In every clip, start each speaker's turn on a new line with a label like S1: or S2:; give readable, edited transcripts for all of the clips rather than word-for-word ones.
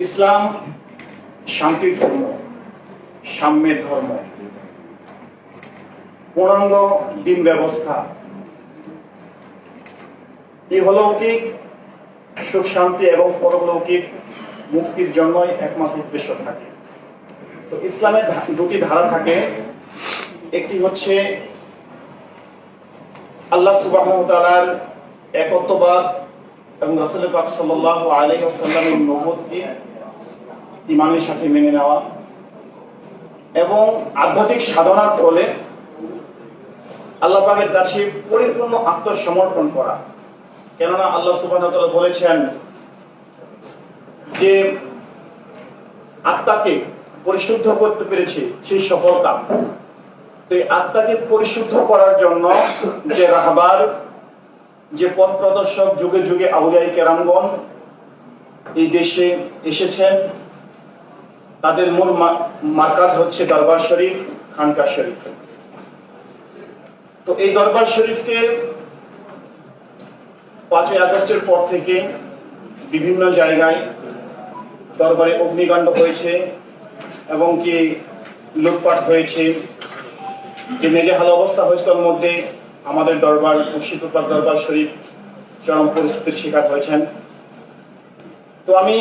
S1: ইসলাম শান্তির ধর্ম, সাম্যের ধর্ম, পূর্ণাঙ্গ দিন ব্যবস্থা, ইহলৌকিক সুখ শান্তি এবং পরলৌকিক মুক্তির জন্যই একমাত্র উদ্দেশ্য থাকে। তো ইসলামের দুটি ধারা থাকে। একটি হচ্ছে আল্লাহ সুবহানাহু ওয়া তাআলার একত্ববাদ এবং রাসূল পাক সাল্লাল্লাহু আলাইহি ওয়াসাল্লামের নবুয়তকে ঈমানের সাথে মেনে নেওয়া এবং আধ্যাত্মিক সাধনার ফলে আল্লাহ পাকের কাছে পরিপূর্ণ আত্মসমর্পণ করা। কেননা আল্লাহ সুবহানাহু ওয়া তাআলা বলেছেন যে আত্মাকে পরিশুদ্ধ করতে পেরেছে সেই সফলতা। তো এই আত্মাকে পরিশুদ্ধ করার জন্য যে রাহবার, যে পথ প্রদর্শক, যুগে যুগে আউলিয়া কেরামগণ এই দেশে এসেছেন, তাদের মূল মার্কাজ হচ্ছে দরবার শরীফ, খানকা শরীফ। তো এই দরবার শরীফকে 5ই আগস্টের পর থেকে বিভিন্ন জায়গায় দরবারে অগ্নিকাণ্ড হয়েছে এবং কি লুটপাট হয়েছে। যে নেজেহাল অবস্থা হয়েছে তার মধ্যে আমাদের দরবার, মুর্শিদপুর দরবার শরীফ চরম পরিস্থিতির শিকার হয়েছেন। তো আমি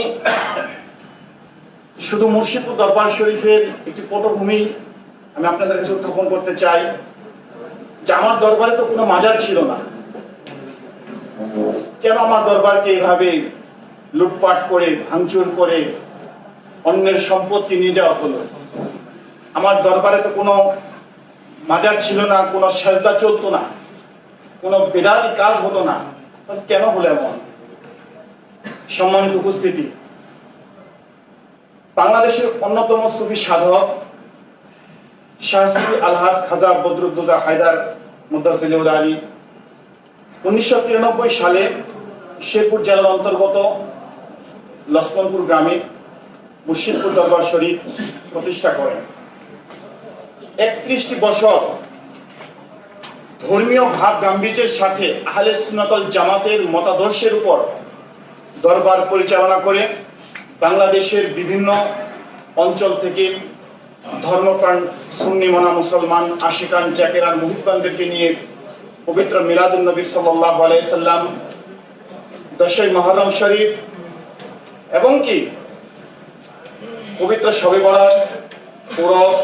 S1: শুধু মুর্শিদপুর দরবার শরীফের একটি পটভূমি আমি আপনাদের কাছে উত্থাপন করতে চাই যে আমার দরবারে তো কোনো মাজার ছিল না, কেন আমার দরবারকে এভাবে লুটপাট করে, ভাঙচুর করে অন্যের সম্পত্তি নিয়ে যাওয়া হলো? আমার দরবারে তো কোনো মাজার ছিল না, কোনো সেজদা চলতো না, কোনো বেদাতি কাজ হতো না, কেন হলো এমন? সম্মানিত উপস্থিতি, বাংলাদেশের অন্যতম সুফি সাধক শাহ সুফি আলহাজ খাজা বদরুদ্দোজা হায়দার মুদ্দাসিলুল আলী 1993 সালে শেরপুর জেলার অন্তর্গত লক্ষ্মণপুর গ্রামে মুর্শিদপুর দরবার শরীফ প্রতিষ্ঠা করেন। 31টি বছর ধর্মীয় ভাব গাম্ভীর্যের সাথে আহলে সুন্নাত ওয়াল জামাতের মতাদর্শের উপর দরবার পরিচালনা করে বাংলাদেশের বিভিন্ন অঞ্চল থেকে ধর্মপ্রাণ সুন্নি মনা মুসলমান, আশিকান, জাকেরান, মুহিব্বানদেরকে নিয়ে পবিত্র মিলাদুন নবী সাল্লাল্লাহু আলাইহি সাল্লাম, 10ই মুহররম শরীফ এবং কি পবিত্র শবে বরাত, উরস,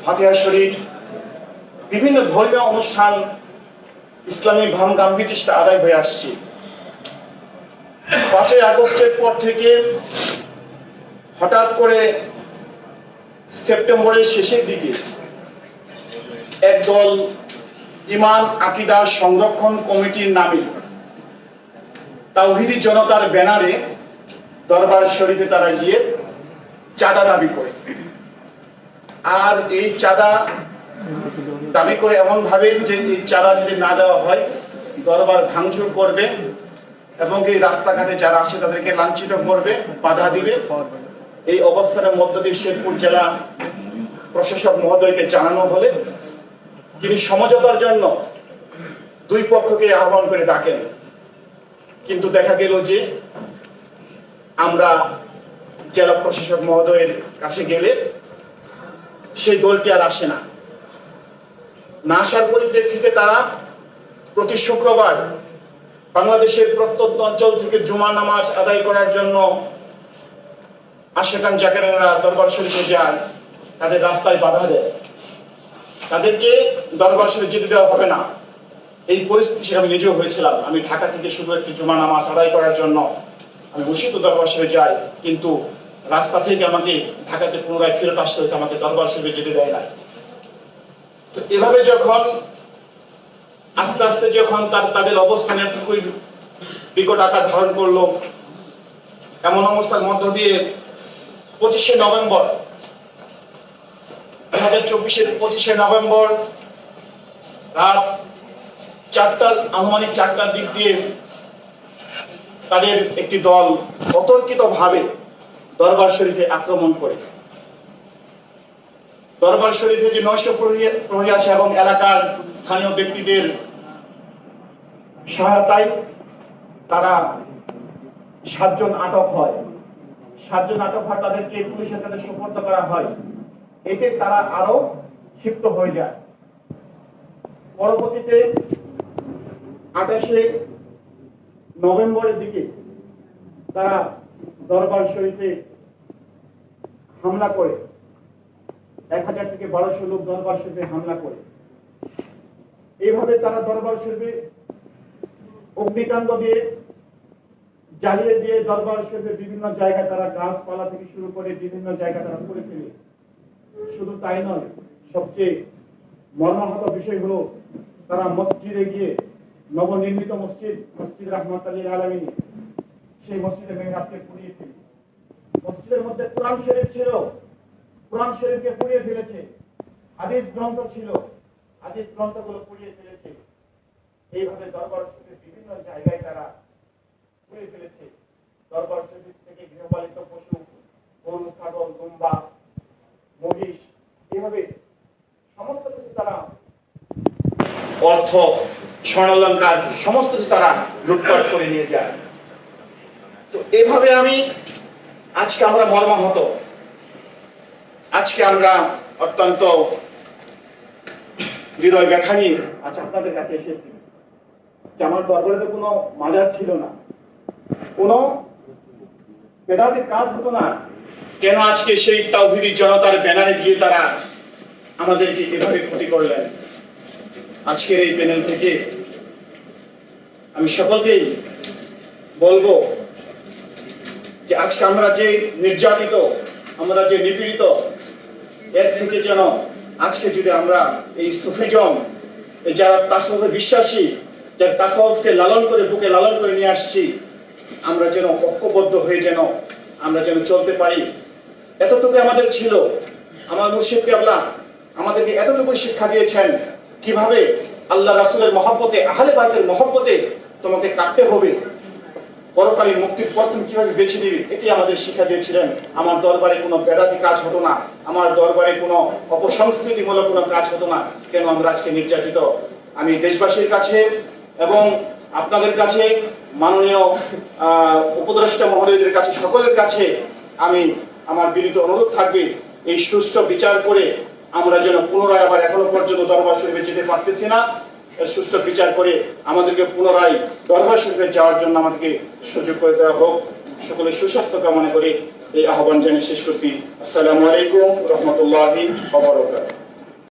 S1: ফাতিহা শরীফ, বিভিন্ন ধর্মীয় অনুষ্ঠান ইসলামী ভাব গাম্ভীর্যের সাথে আদায় হয়ে আসছে। 5ই আগস্টের পর থেকে হঠাৎ করে সেপ্টেম্বরের শেষের দিকে একদল ঈমান আকীদা সংরক্ষণ কমিটির নামে তাওহীদি জনতার ব্যানারে দরবার শরীফে তারা গিয়ে চাঁদা দাবি করে। আর এই চাঁদা দাবি করে এমন ভাবে যে এই চাঁদা যদি না দেওয়া হয় দরবার ভাঙচুর করবে এবং এই রাস্তাঘাটে যারা আসে তাদেরকে লাঞ্ছিত করবে, বাধা দিবে। এই অবস্থানের মধ্য দিয়ে শেরপুর জেলা প্রশাসক মহোদয়কে জানানো হলে তিনি সমঝোতার জন্য দুই পক্ষকে আহ্বান করে ডাকেন, কিন্তু দেখা গেল যে আমরা জেলা প্রশাসক মহোদয়ের কাছে গেলে সেই দলটি আর আসে না। না আসার পরিপ্রেক্ষিতে তারা প্রতি শুক্রবার বাংলাদেশের প্রত্যন্ত অঞ্চল থেকে জুমা নামাজ আদায় করার জন্য আশিকান জাকেরানরা দরবার শরীফে যায়, তাদের রাস্তায় বাধা দেয়, তাদেরকে দরবার শরীফে যেতে দেওয়া হবে না। এই পরিস্থিতি আমি নিজেও হয়েছিলাম। আমি ঢাকা থেকে শুধু একটি জুমা নামাজ আদায় করার জন্য আমি মুর্শিদপুর দরবার শরীফে যাই, কিন্তু রাস্তা থেকে আমাকে ঢাকাতে পুনরায় ফেরত আসতে হয়েছে, আমাকে দরবার শরীফে যেতে দেয় না। তো এভাবে যখন আস্তে আস্তে যখন তাদের অবস্থান এতটুকুই বিকট আকার ধারণ করলো, এমন অবস্থার মধ্য দিয়ে 25শে নভেম্বর 2024 25শে নভেম্বর রাত 4টার আনুমানিক 4টার দিক দিয়ে তাদের একটি দল অতর্কিত ভাবে দরবার শরীফে আক্রমণ করে। দরবার শরীফে যে 900 প্রহরী আছে এবং এলাকার স্থানীয় ব্যক্তিদের সহায়তায় তারা 7 জন আটক হয়। 7 জন আটক তাদেরকে পুলিশের কাছে সোপর্দ করা হয়। এতে তারা আরো ক্ষিপ্ত হয়ে যায়। পরবর্তীতে 28 নভেম্বরের দিকে তারা দরবার শরীফে হামলা করে 1000 থেকে 1200 লোক দরবার শরীফে হামলা করে। এইভাবে তারা দরবার শরীফে অগ্নিকাণ্ড দিয়ে জ্বালিয়ে দিয়ে দরবার শরীফের বিভিন্ন জায়গায় তারা গাছপালা থেকে শুরু করে বিভিন্ন জায়গায় তারা করে ফেলে। শুধু তাই নয়, সবচেয়ে মর্মাহত বিষয় হলো তারা মসজিদে গিয়ে নবনির্মিত মসজিদ রাহমাতুল আলামিন, সেই মসজিদে মেহরাবকে পুড়িয়ে ফেলে। মসজিদের মধ্যে কোরআন শরীফ ছিল, কোরআন শরীফকে পুড়িয়ে ফেলেছে। হাদিস গ্রন্থ ছিল, হাদিস গ্রন্থগুলো পুড়িয়ে ফেলেছে। এইভাবে দরবার শরীফের বিভিন্ন জায়গায় তারা পুড়িয়ে ফেলেছে। দরবার শরীফ থেকে গৃহপালিত পশু, গরু, ছাগল, দুম্বা, মহিষ, এইভাবে সমস্ত কিছু তারা, অর্থ, স্বর্ণালঙ্কার সমস্ত কিছু তারা লুটপাট করে নিয়ে যায়। তো এভাবে আজকে আমরা মর্মাহত, আজকে আমরা অত্যন্ত হৃদয় ব্যথা নিয়ে আজ আপনাদের কাছে এসেছি যে আমার দরবারে তো কোনো মাজার ছিল না, কোনো বেদাতির কাজ হতো না, কেন আজকে সেই তাওহীদি জনতার ব্যানারে গিয়ে তারা আমাদেরকে এভাবে ক্ষতি করলেন। আজকের এই প্যানেল থেকে আমি সকলকেই বলবো যে আজকে আমরা যে নির্যাতিত, আমরা যে নিপীড়িত, এর থেকে যেন আজকে যদি আমরা এই সুফিজম, যারা তাসওয়ুফে বিশ্বাসী, যারা তাসওয়ুফকে লালন করে বুকে লালন করে নিয়ে আসছি, আমরা যেন ঐক্যবদ্ধ হয়ে আমরা যেন চলতে পারি। এতটুকু আমাদের ছিল। আমার মুর্শিদ কেবলা আমাদেরকে এতটুকু শিক্ষা দিয়েছেন কিভাবে আল্লাহ রাসূলের মহব্বতে, আহলে বাইতের মহব্বতে তোমাকে কাটতে হবে, পরকালীন মুক্তির পথ তুমি কিভাবে বেছে নিবে, এটি আমাদের শিক্ষা দিয়েছিলেন। আমার দরবারে কোনো বেদাতি কাজ হতো না, আমার দরবারে কোনো অপসংস্কৃতিমূলক কোনো কাজ হতো না। কেন আমরা আজকে নির্যাতিত? আমি দেশবাসীর কাছে এবং আপনাদের কাছে, মাননীয় উপদেষ্টা মহোদয়দের কাছে, সকলের কাছে আমি আমার বিনীত অনুরোধ থাকবে, এই সুষ্ঠু বিচার করে আমরা যেন পুনরায় আবার এখনো পর্যন্ত দরবার শরীফে যেতে পারতেছি না, সুষ্ঠু বিচার করে আমাদেরকে পুনরায় দরবার শরীফে যাওয়ার জন্য আমাদেরকে সুযোগ করে দেওয়া হোক। সকলে সুস্বাস্থ্য কামনা করে এই আহ্বান জানিয়ে শেষ করছি। আসসালামু আলাইকুম রহমতুল্লাহি ওয়া বারাকাতুহু।